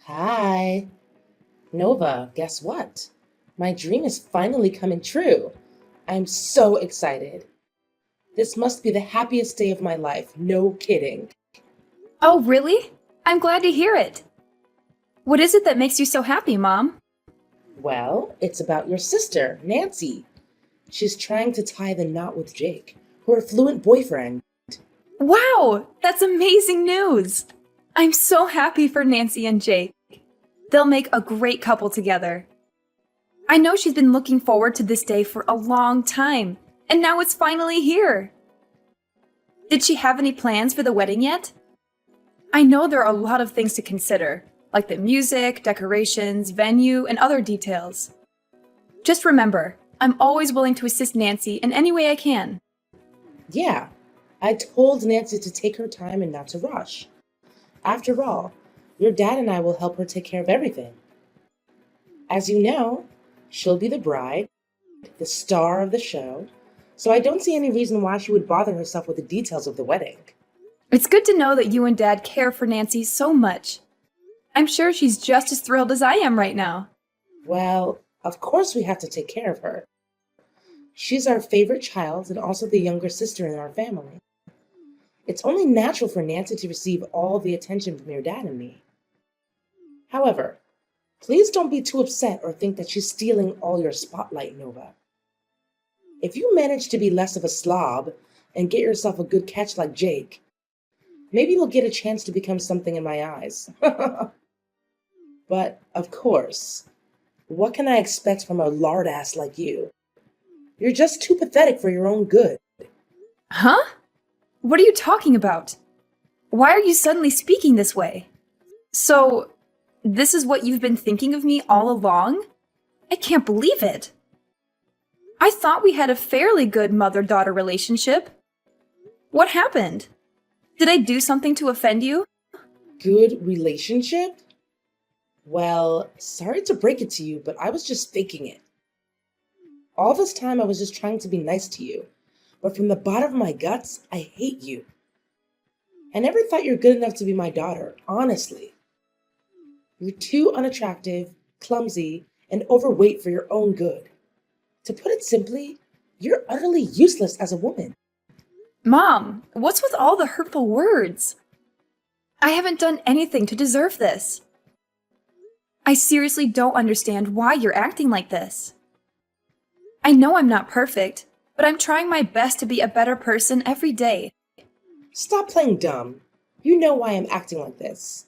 Hi. Nova, guess what? My dream is finally coming true. I'm so excited. This must be the happiest day of my life, no kidding. Oh, really? I'm glad to hear it. What is it that makes you so happy, Mom? Well, it's about your sister, Nancy. She's trying to tie the knot with Jake, her fluent boyfriend. Wow, that's amazing news! I'm so happy for Nancy and Jake. They'll make a great couple together. I know she's been looking forward to this day for a long time, and now it's finally here. Did she have any plans for the wedding yet? I know there are a lot of things to consider, like the music, decorations, venue, and other details. Just remember, I'm always willing to assist Nancy in any way I can. Yeah, I told Nancy to take her time and not to rush. After all, your dad and I will help her take care of everything. As you know, she'll be the bride, the star of the show, so I don't see any reason why she would bother herself with the details of the wedding. It's good to know that you and Dad care for Nancy so much. I'm sure she's just as thrilled as I am right now. Well, of course we have to take care of her. She's our favorite child and also the younger sister in our family. It's only natural for Nancy to receive all the attention from your dad and me. However, please don't be too upset or think that she's stealing all your spotlight, Nova. If you manage to be less of a slob and get yourself a good catch like Jake, maybe you'll get a chance to become something in my eyes. But, of course, what can I expect from a lard ass like you? You're just too pathetic for your own good. Huh? What are you talking about? Why are you suddenly speaking this way? So, this is what you've been thinking of me all along? I can't believe it. I thought we had a fairly good mother-daughter relationship. What happened? Did I do something to offend you? Good relationship? Well, sorry to break it to you, but I was just faking it. All this time I was just trying to be nice to you, but from the bottom of my guts, I hate you. I never thought you're good enough to be my daughter, honestly. You're too unattractive, clumsy, and overweight for your own good. To put it simply, you're utterly useless as a woman. Mom, what's with all the hurtful words? I haven't done anything to deserve this. I seriously don't understand why you're acting like this. I know I'm not perfect, but I'm trying my best to be a better person every day. Stop playing dumb. You know why I'm acting like this.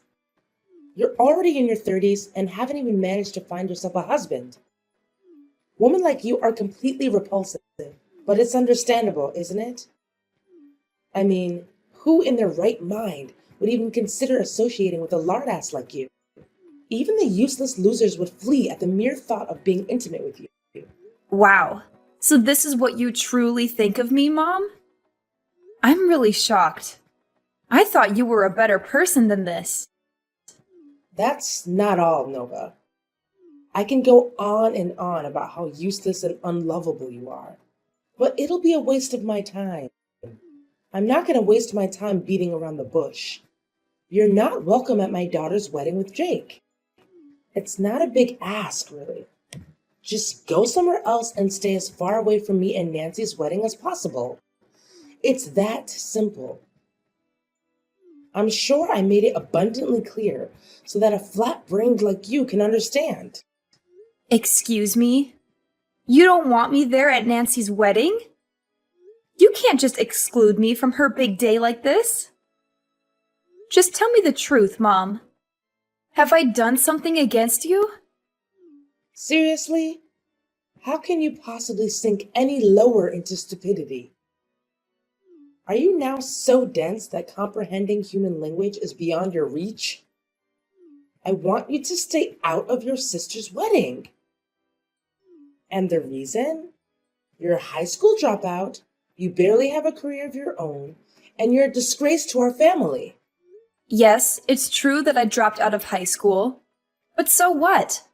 You're already in your 30s and haven't even managed to find yourself a husband. Women like you are completely repulsive, but it's understandable, isn't it? I mean, who in their right mind would even consider associating with a lardass like you? Even the useless losers would flee at the mere thought of being intimate with you. Wow. So this is what you truly think of me, Mom? I'm really shocked. I thought you were a better person than this. That's not all, Nova. I can go on and on about how useless and unlovable you are, but it'll be a waste of my time. I'm not going to waste my time beating around the bush. You're not welcome at my daughter's wedding with Jake. It's not a big ask, really. Just go somewhere else and stay as far away from me and Nancy's wedding as possible. It's that simple. I'm sure I made it abundantly clear so that a flat-brained like you can understand. Excuse me? You don't want me there at Nancy's wedding? You can't just exclude me from her big day like this. Just tell me the truth, Mom. Have I done something against you? Seriously? How can you possibly sink any lower into stupidity? Are you now so dense that comprehending human language is beyond your reach? I want you to stay out of your sister's wedding. And the reason? You're a high school dropout, you barely have a career of your own, and you're a disgrace to our family. Yes, it's true that I dropped out of high school. But so what?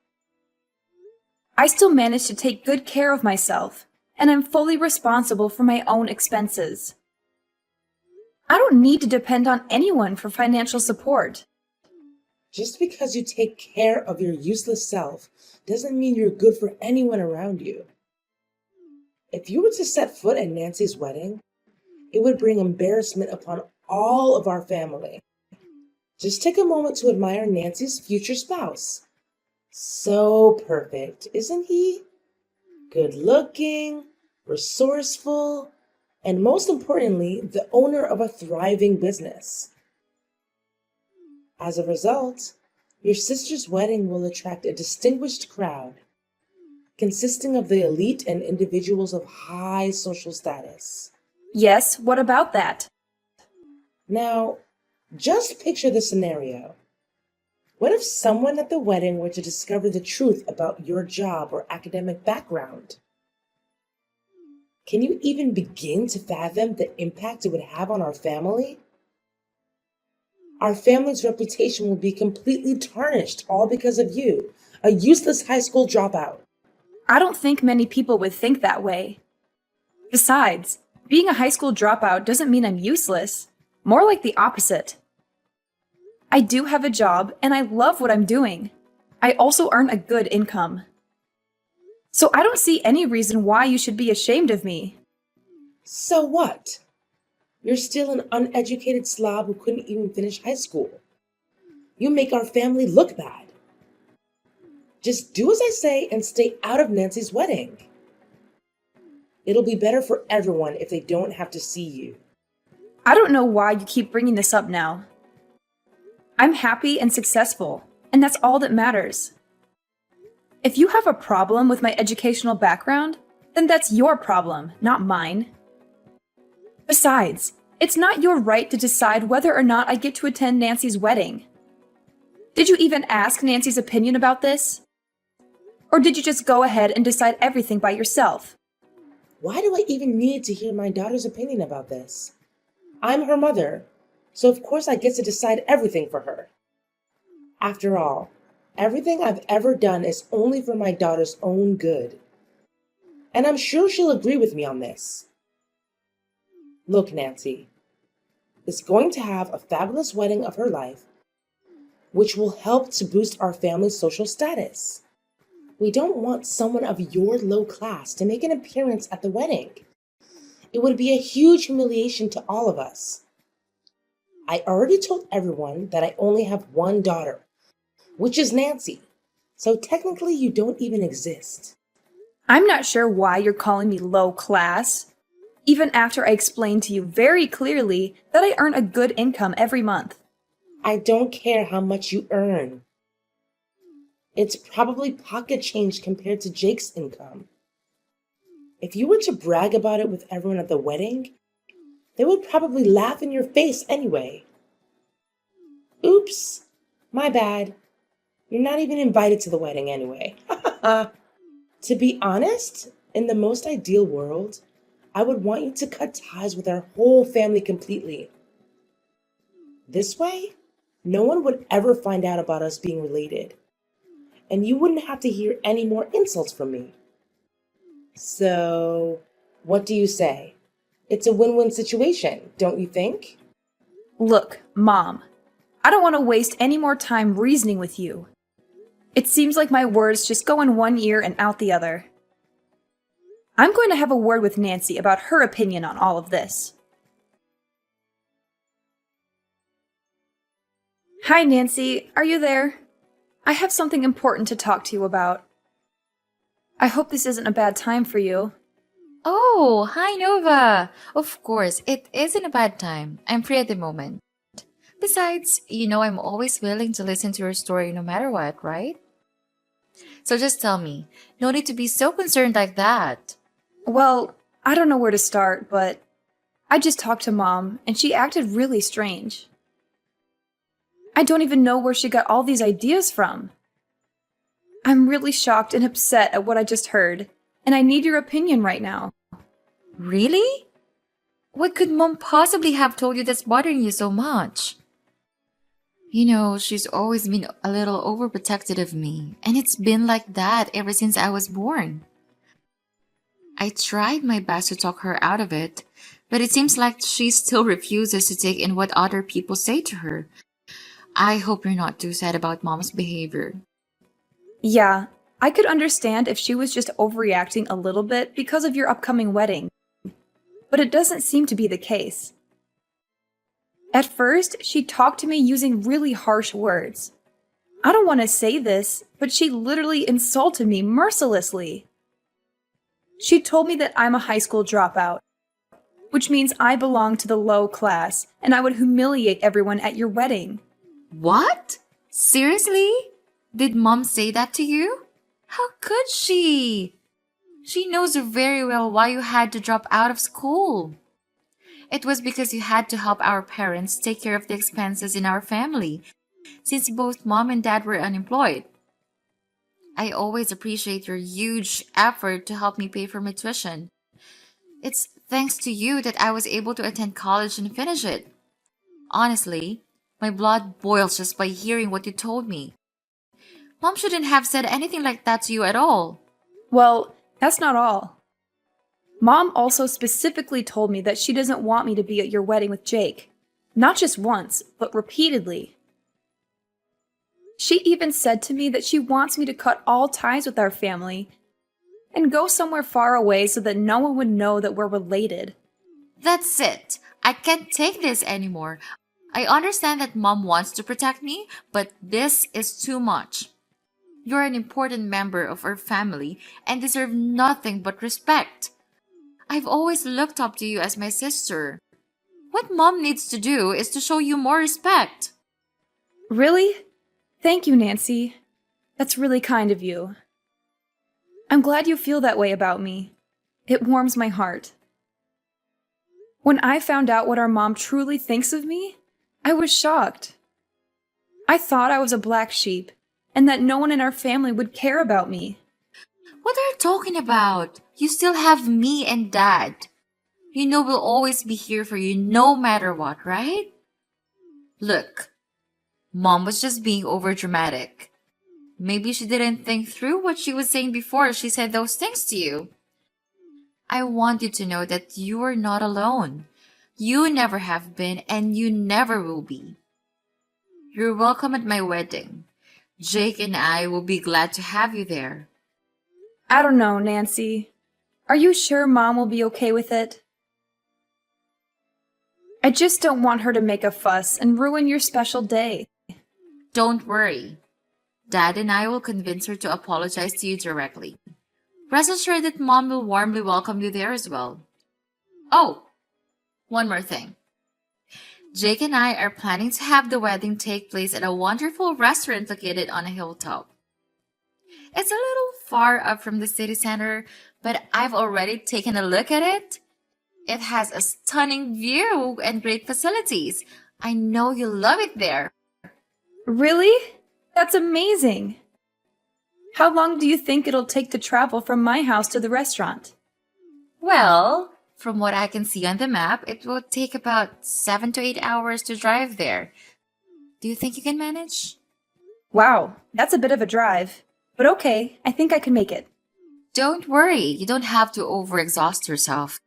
I still managed to take good care of myself, and I'm fully responsible for my own expenses. I don't need to depend on anyone for financial support. Just because you take care of your useless self doesn't mean you're good for anyone around you. If you were to set foot at Nancy's wedding, it would bring embarrassment upon all of our family. Just take a moment to admire Nancy's future spouse. So perfect, isn't he? Good looking, resourceful, and most importantly, the owner of a thriving business. As a result, your sister's wedding will attract a distinguished crowd consisting of the elite and individuals of high social status. Yes, what about that? Now, just picture the scenario. What if someone at the wedding were to discover the truth about your job or academic background? Can you even begin to fathom the impact it would have on our family? Our family's reputation will be completely tarnished all because of you, a useless high school dropout. I don't think many people would think that way. Besides, being a high school dropout doesn't mean I'm useless. More like the opposite. I do have a job and I love what I'm doing. I also earn a good income. So I don't see any reason why you should be ashamed of me. So what? You're still an uneducated slob who couldn't even finish high school. You make our family look bad. Just do as I say and stay out of Nancy's wedding. It'll be better for everyone if they don't have to see you. I don't know why you keep bringing this up now. I'm happy and successful, and that's all that matters. If you have a problem with my educational background, then that's your problem, not mine. Besides, it's not your right to decide whether or not I get to attend Nancy's wedding. Did you even ask Nancy's opinion about this? Or did you just go ahead and decide everything by yourself? Why do I even need to hear my daughter's opinion about this? I'm her mother, so of course I get to decide everything for her. After all, everything I've ever done is only for my daughter's own good. And I'm sure she'll agree with me on this. Look, Nancy is going to have a fabulous wedding of her life, which will help to boost our family's social status. We don't want someone of your low class to make an appearance at the wedding. It would be a huge humiliation to all of us. I already told everyone that I only have one daughter, which is Nancy, so technically you don't even exist. I'm not sure why you're calling me low class, even after I explained to you very clearly that I earn a good income every month. I don't care how much you earn. It's probably pocket change compared to Jake's income. If you were to brag about it with everyone at the wedding, they would probably laugh in your face anyway. Oops, my bad. You're not even invited to the wedding anyway. To be honest, in the most ideal world, I would want you to cut ties with our whole family completely. This way, no one would ever find out about us being related, and you wouldn't have to hear any more insults from me. So, what do you say? It's a win-win situation, don't you think? Look, Mom, I don't want to waste any more time reasoning with you. It seems like my words just go in one ear and out the other. I'm going to have a word with Nancy about her opinion on all of this. Hi, Nancy. Are you there? I have something important to talk to you about. I hope this isn't a bad time for you. Oh, hi Nova! Of course, it isn't a bad time. I'm free at the moment. Besides, I'm always willing to listen to your story no matter what, right? So just tell me, no need to be so concerned like that. Well, I don't know where to start, but I just talked to Mom, and she acted really strange. I don't even know where she got all these ideas from. I'm really shocked and upset at what I just heard, and I need your opinion right now. Really? What could Mom possibly have told you that's bothering you so much? She's always been a little overprotective of me, and it's been like that ever since I was born. I tried my best to talk her out of it, but it seems like she still refuses to take in what other people say to her. I hope you're not too sad about mom's behavior. Yeah, I could understand if she was just overreacting a little bit because of your upcoming wedding, but it doesn't seem to be the case. At first, she talked to me using really harsh words. I don't want to say this, but she literally insulted me mercilessly. She told me that I'm a high school dropout, which means I belong to the low class and I would humiliate everyone at your wedding. What? Seriously? Did mom say that to you? How could she? She knows very well why you had to drop out of school. It was because you had to help our parents take care of the expenses in our family, since both mom and dad were unemployed. I always appreciate your huge effort to help me pay for my tuition. It's thanks to you that I was able to attend college and finish it. Honestly, my blood boils just by hearing what you told me. Mom shouldn't have said anything like that to you at all. Well, that's not all. Mom also specifically told me that she doesn't want me to be at your wedding with Jake. Not just once, but repeatedly. She even said to me that she wants me to cut all ties with our family and go somewhere far away so that no one would know that we're related. That's it. I can't take this anymore. I understand that mom wants to protect me, but this is too much. You're an important member of our family and deserve nothing but respect. I've always looked up to you as my sister. What mom needs to do is to show you more respect. Really? Thank you, Nancy. That's really kind of you. I'm glad you feel that way about me. It warms my heart. When I found out what our mom truly thinks of me, I was shocked. I thought I was a black sheep and that no one in our family would care about me. What are you talking about? You still have me and dad. You know we'll always be here for you no matter what, right? Look, mom was just being overdramatic. Maybe she didn't think through what she was saying before she said those things to you. I want you to know that you are not alone. You never have been and you never will be. You're welcome at my wedding. Jake and I will be glad to have you there. I don't know, Nancy. Are you sure Mom will be okay with it? I just don't want her to make a fuss and ruin your special day. Don't worry. Dad and I will convince her to apologize to you directly. Rest assured that Mom will warmly welcome you there as well. Oh, one more thing. Jake and I are planning to have the wedding take place at a wonderful restaurant located on a hilltop. It's a little far up from the city center, but I've already taken a look at it. It has a stunning view and great facilities. I know you'll love it there. Really? That's amazing. How long do you think it'll take to travel from my house to the restaurant? Well, from what I can see on the map, it will take about 7 to 8 hours to drive there. Do you think you can manage? Wow, that's a bit of a drive. But okay, I think I can make it. Don't worry, you don't have to overexhaust yourself.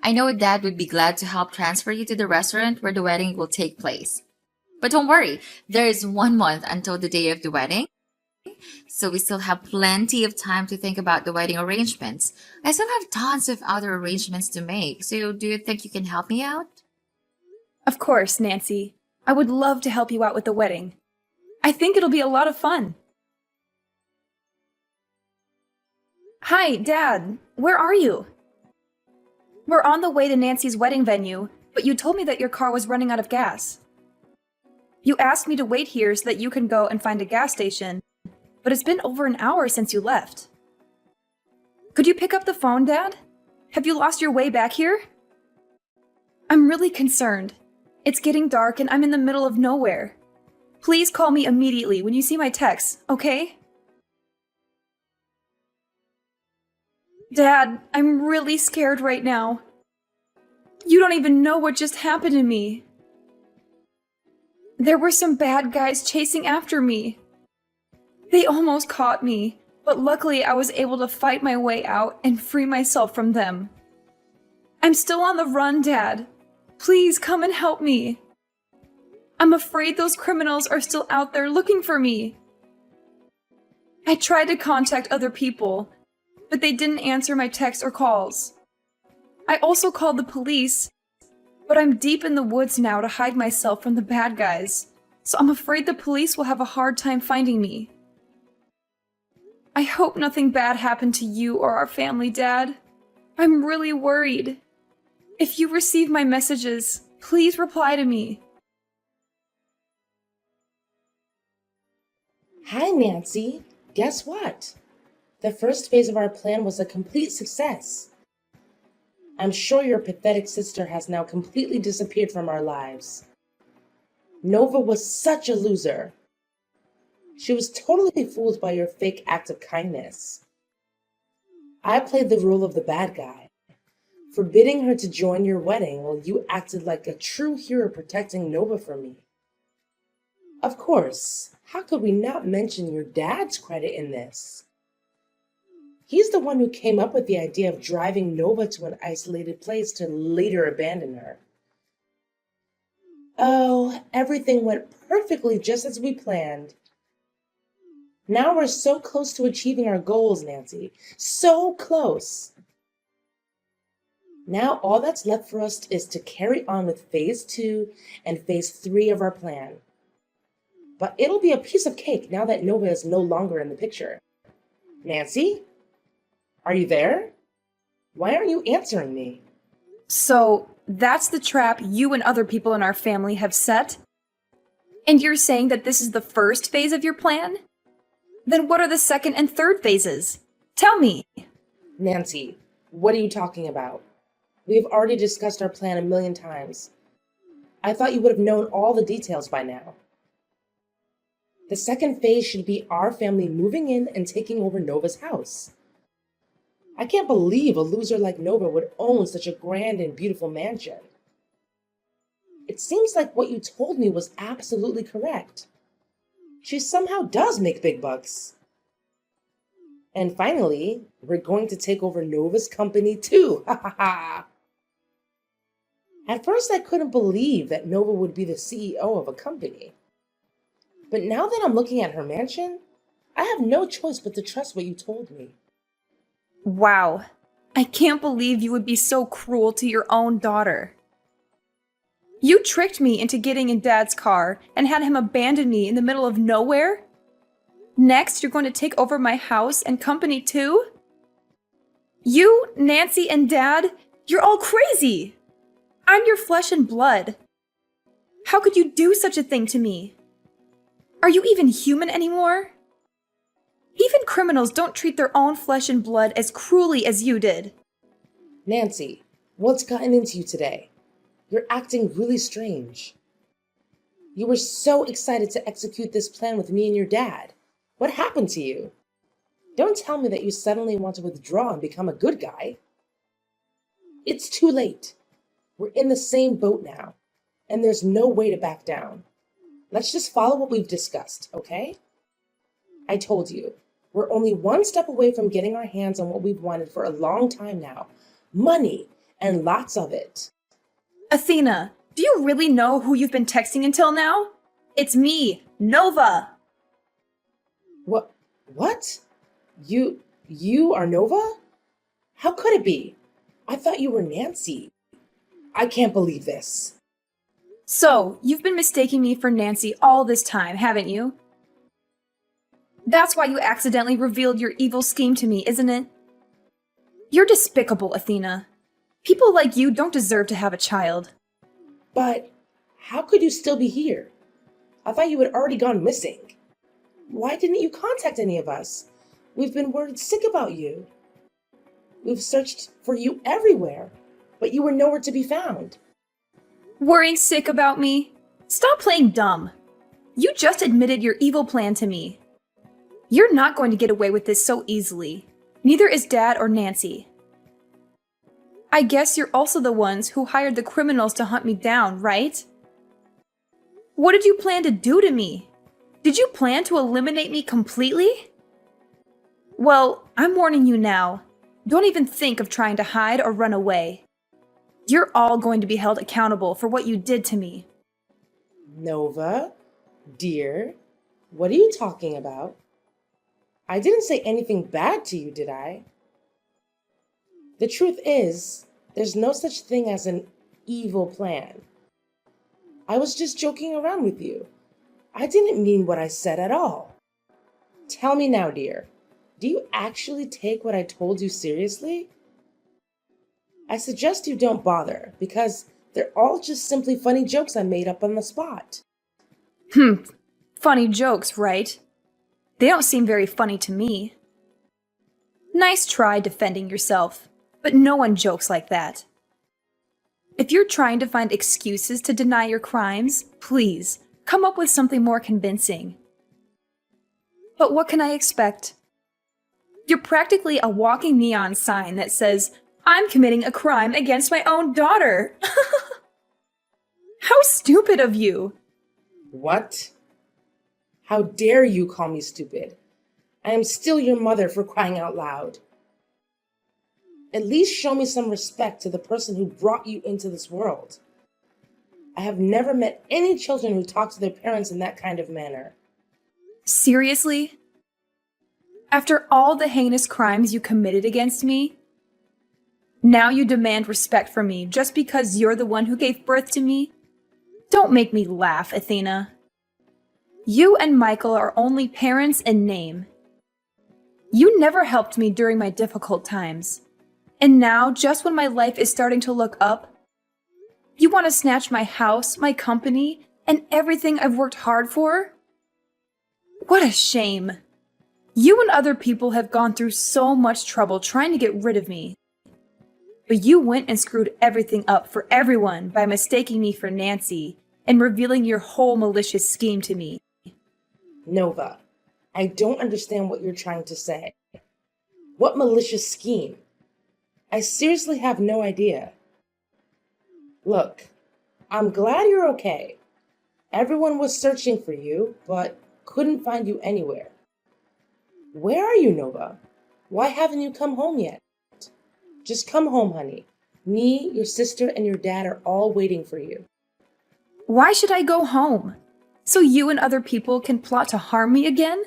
I know Dad would be glad to help transfer you to the restaurant where the wedding will take place. But don't worry, there is 1 month until the day of the wedding, so we still have plenty of time to think about the wedding arrangements. I still have tons of other arrangements to make, so do you think you can help me out? Of course, Nancy. I would love to help you out with the wedding. I think it'll be a lot of fun. Hi, Dad. Where are you? We're on the way to Nancy's wedding venue, but you told me that your car was running out of gas. You asked me to wait here so that you can go and find a gas station, but it's been over an hour since you left. Could you pick up the phone, Dad? Have you lost your way back here? I'm really concerned. It's getting dark and I'm in the middle of nowhere. Please call me immediately when you see my text, okay? Dad, I'm really scared right now. You don't even know what just happened to me. There were some bad guys chasing after me. They almost caught me, but luckily I was able to fight my way out and free myself from them. I'm still on the run, Dad. Please come and help me. I'm afraid those criminals are still out there looking for me. I tried to contact other people, but they didn't answer my texts or calls. I also called the police, but I'm deep in the woods now to hide myself from the bad guys, so I'm afraid the police will have a hard time finding me. I hope nothing bad happened to you or our family, Dad. I'm really worried. If you receive my messages, please reply to me. Hi, Nancy. Guess what? The first phase of our plan was a complete success. I'm sure your pathetic sister has now completely disappeared from our lives. Nova was such a loser. She was totally fooled by your fake act of kindness. I played the role of the bad guy, forbidding her to join your wedding while you acted like a true hero protecting Nova from me. Of course, how could we not mention your dad's credit in this? He's the one who came up with the idea of driving Nova to an isolated place to later abandon her. Oh, everything went perfectly just as we planned. Now we're so close to achieving our goals, Nancy. So close. Now all that's left for us is to carry on with phase 2 and phase 3 of our plan. But it'll be a piece of cake now that Nova is no longer in the picture. Nancy? Are you there? Why aren't you answering me? So, that's the trap you and other people in our family have set? And you're saying that this is the first phase of your plan? Then what are the second and third phases? Tell me. Nancy, what are you talking about? We've already discussed our plan a million times. I thought you would have known all the details by now. The second phase should be our family moving in and taking over Nova's house. I can't believe a loser like Nova would own such a grand and beautiful mansion. It seems like what you told me was absolutely correct. She somehow does make big bucks. And finally, we're going to take over Nova's company too. Ha ha ha. At first, I couldn't believe that Nova would be the CEO of a company. But now that I'm looking at her mansion, I have no choice but to trust what you told me. Wow. I can't believe you would be so cruel to your own daughter. You tricked me into getting in Dad's car and had him abandon me in the middle of nowhere? Next, you're going to take over my house and company too? You, Nancy, and Dad, you're all crazy! I'm your flesh and blood. How could you do such a thing to me? Are you even human anymore? Even criminals don't treat their own flesh and blood as cruelly as you did. Nancy, what's gotten into you today? You're acting really strange. You were so excited to execute this plan with me and your dad. What happened to you? Don't tell me that you suddenly want to withdraw and become a good guy. It's too late. We're in the same boat now, and there's no way to back down. Let's just follow what we've discussed, okay? I told you, we're only one step away from getting our hands on what we've wanted for a long time now. Money, and lots of it. Athena, do you really know who you've been texting until now? It's me, Nova. What? You are Nova? How could it be? I thought you were Nancy. I can't believe this. So, you've been mistaking me for Nancy all this time, haven't you? That's why you accidentally revealed your evil scheme to me, isn't it? You're despicable, Athena. People like you don't deserve to have a child. But how could you still be here? I thought you had already gone missing. Why didn't you contact any of us? We've been worried sick about you. We've searched for you everywhere, but you were nowhere to be found. Worrying sick about me? Stop playing dumb. You just admitted your evil plan to me. You're not going to get away with this so easily. Neither is Dad or Nancy. I guess you're also the ones who hired the criminals to hunt me down, right? What did you plan to do to me? Did you plan to eliminate me completely? Well, I'm warning you now. Don't even think of trying to hide or run away. You're all going to be held accountable for what you did to me. Nova, dear, what are you talking about? I didn't say anything bad to you, did I? The truth is, there's no such thing as an evil plan. I was just joking around with you. I didn't mean what I said at all. Tell me now, dear, do you actually take what I told you seriously? I suggest you don't bother, because they're all just simply funny jokes I made up on the spot. Funny jokes, right? They don't seem very funny to me. Nice try defending yourself, but no one jokes like that. If you're trying to find excuses to deny your crimes, please, come up with something more convincing. But what can I expect? You're practically a walking neon sign that says, "I'm committing a crime against my own daughter." How stupid of you! What? How dare you call me stupid? I am still your mother, for crying out loud. At least show me some respect to the person who brought you into this world. I have never met any children who talk to their parents in that kind of manner. Seriously? After all the heinous crimes you committed against me? Now you demand respect from me just because you're the one who gave birth to me? Don't make me laugh, Athena. You and Michael are only parents in name. You never helped me during my difficult times. And now, just when my life is starting to look up, you want to snatch my house, my company, and everything I've worked hard for? What a shame. You and other people have gone through so much trouble trying to get rid of me. But you went and screwed everything up for everyone by mistaking me for Nancy and revealing your whole malicious scheme to me. Nova, I don't understand what you're trying to say. What malicious scheme? I seriously have no idea. Look, I'm glad you're okay. Everyone was searching for you, but couldn't find you anywhere. Where are you, Nova? Why haven't you come home yet? Just come home, honey. Me, your sister, and your dad are all waiting for you. Why should I go home? So you and other people can plot to harm me again?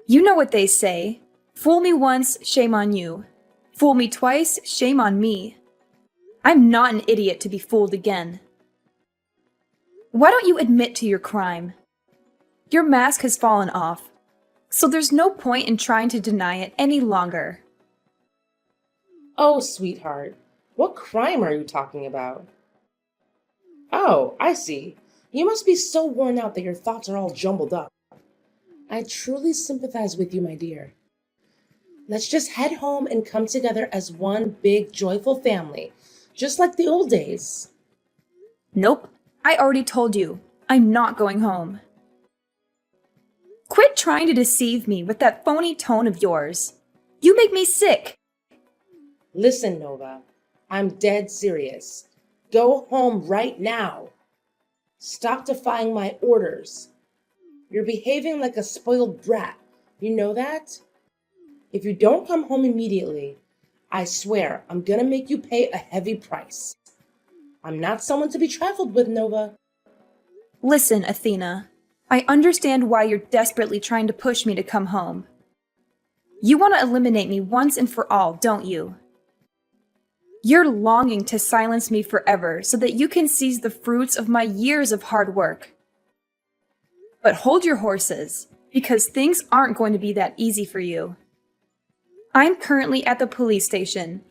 You know what they say. Fool me once, shame on you. Fool me twice, shame on me. I'm not an idiot to be fooled again. Why don't you admit to your crime? Your mask has fallen off, so there's no point in trying to deny it any longer. Oh, sweetheart, what crime are you talking about? Oh, I see. You must be so worn out that your thoughts are all jumbled up. I truly sympathize with you, my dear. Let's just head home and come together as one big, joyful family, just like the old days. Nope, I already told you. I'm not going home. Quit trying to deceive me with that phony tone of yours. You make me sick. Listen, Nova, I'm dead serious. Go home right now. Stop defying my orders. You're behaving like a spoiled brat. You know that? If you don't come home immediately, I swear I'm gonna make you pay a heavy price. I'm not someone to be trifled with, Nova. Listen, Athena, I understand why you're desperately trying to push me to come home. You want to eliminate me once and for all, don't you? You're longing to silence me forever so that you can seize the fruits of my years of hard work. But hold your horses, because things aren't going to be that easy for you. I'm currently at the police station,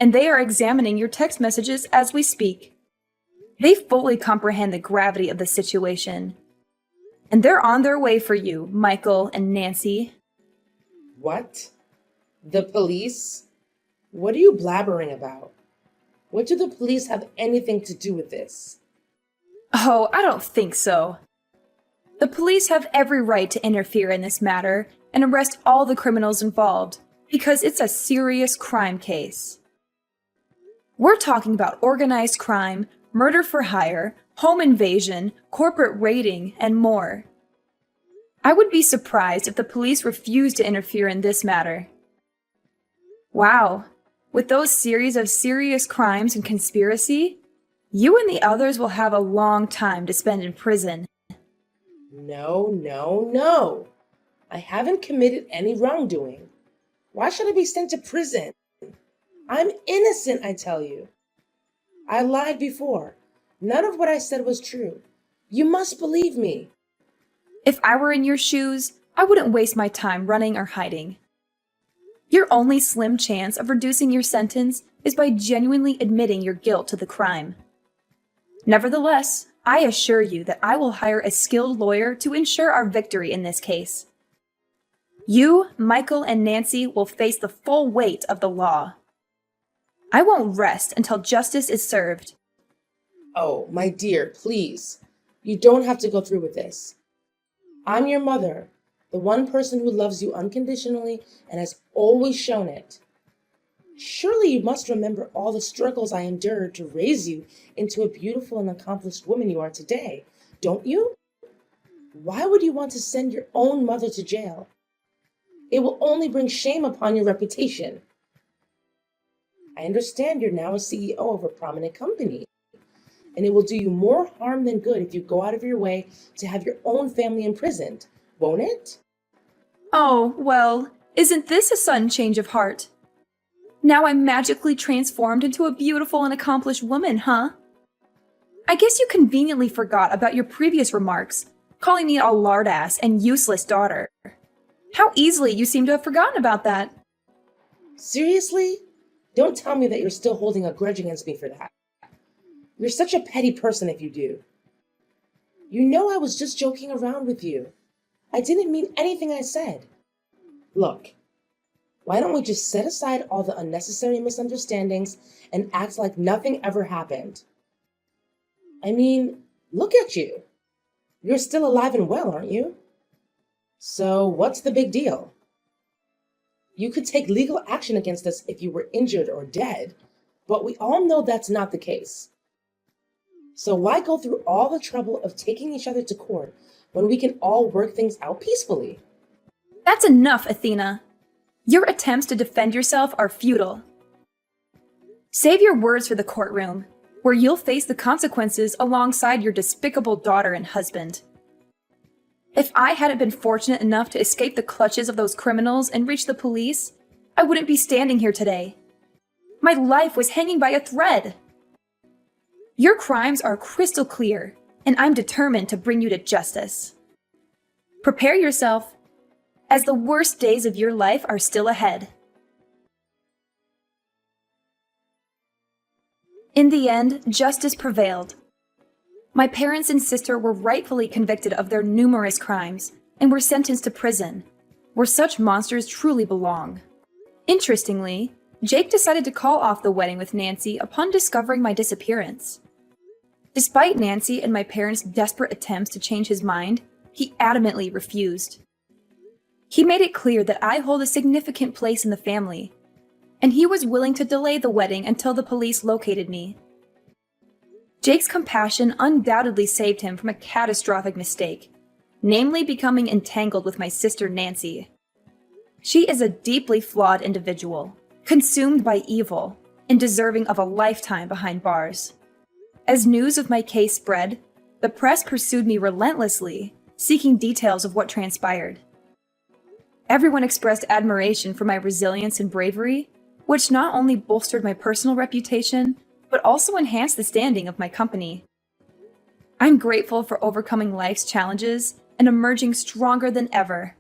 and they are examining your text messages as we speak. They fully comprehend the gravity of the situation, and they're on their way for you, Michael and Nancy. What? The police? What are you blabbering about? What do the police have anything to do with this? Oh, I don't think so. The police have every right to interfere in this matter and arrest all the criminals involved, because it's a serious crime case. We're talking about organized crime, murder for hire, home invasion, corporate raiding, and more. I would be surprised if the police refused to interfere in this matter. Wow, with those series of serious crimes and conspiracy, You and the others will have a long time to spend in prison. No, no, no. I haven't committed any wrongdoing. Why should I be sent to prison? I'm innocent, I tell you. I lied before. None of what I said was true. You must believe me. If I were in your shoes, I wouldn't waste my time running or hiding. Your only slim chance of reducing your sentence is by genuinely admitting your guilt to the crime. Nevertheless, I assure you that I will hire a skilled lawyer to ensure our victory in this case. You, Michael, and Nancy will face the full weight of the law. I won't rest until justice is served. Oh, my dear, please. You don't have to go through with this. I'm your mother, the one person who loves you unconditionally and has always shown it. Surely you must remember all the struggles I endured to raise you into a beautiful and accomplished woman you are today, don't you? Why would you want to send your own mother to jail? It will only bring shame upon your reputation. I understand you're now a CEO of a prominent company, and it will do you more harm than good if you go out of your way to have your own family imprisoned, won't it? Oh, well, isn't this a sudden change of heart? Now I'm magically transformed into a beautiful and accomplished woman, huh? I guess you conveniently forgot about your previous remarks, calling me a lardass and useless daughter. How easily you seem to have forgotten about that. Seriously? Don't tell me that you're still holding a grudge against me for that. You're such a petty person if you do. You know I was just joking around with you. I didn't mean anything I said. Look, why don't we just set aside all the unnecessary misunderstandings and act like nothing ever happened? I mean, look at you. You're still alive and well, aren't you? So what's the big deal? You could take legal action against us if you were injured or dead, but we all know that's not the case. So why go through all the trouble of taking each other to court when we can all work things out peacefully? That's enough, Athena. Your attempts to defend yourself are futile. Save your words for the courtroom, where you'll face the consequences alongside your despicable daughter and husband. If I hadn't been fortunate enough to escape the clutches of those criminals and reach the police, I wouldn't be standing here today. My life was hanging by a thread. Your crimes are crystal clear, and I'm determined to bring you to justice. Prepare yourself, as the worst days of your life are still ahead. In the end, justice prevailed. My parents and sister were rightfully convicted of their numerous crimes and were sentenced to prison, where such monsters truly belong. Interestingly, Jake decided to call off the wedding with Nancy upon discovering my disappearance. Despite Nancy and my parents' desperate attempts to change his mind, he adamantly refused. He made it clear that I hold a significant place in the family, and he was willing to delay the wedding until the police located me. Jake's compassion undoubtedly saved him from a catastrophic mistake, namely becoming entangled with my sister Nancy. She is a deeply flawed individual, consumed by evil, and deserving of a lifetime behind bars. As news of my case spread, the press pursued me relentlessly, seeking details of what transpired. Everyone expressed admiration for my resilience and bravery, which not only bolstered my personal reputation, but also enhanced the standing of my company. I'm grateful for overcoming life's challenges and emerging stronger than ever.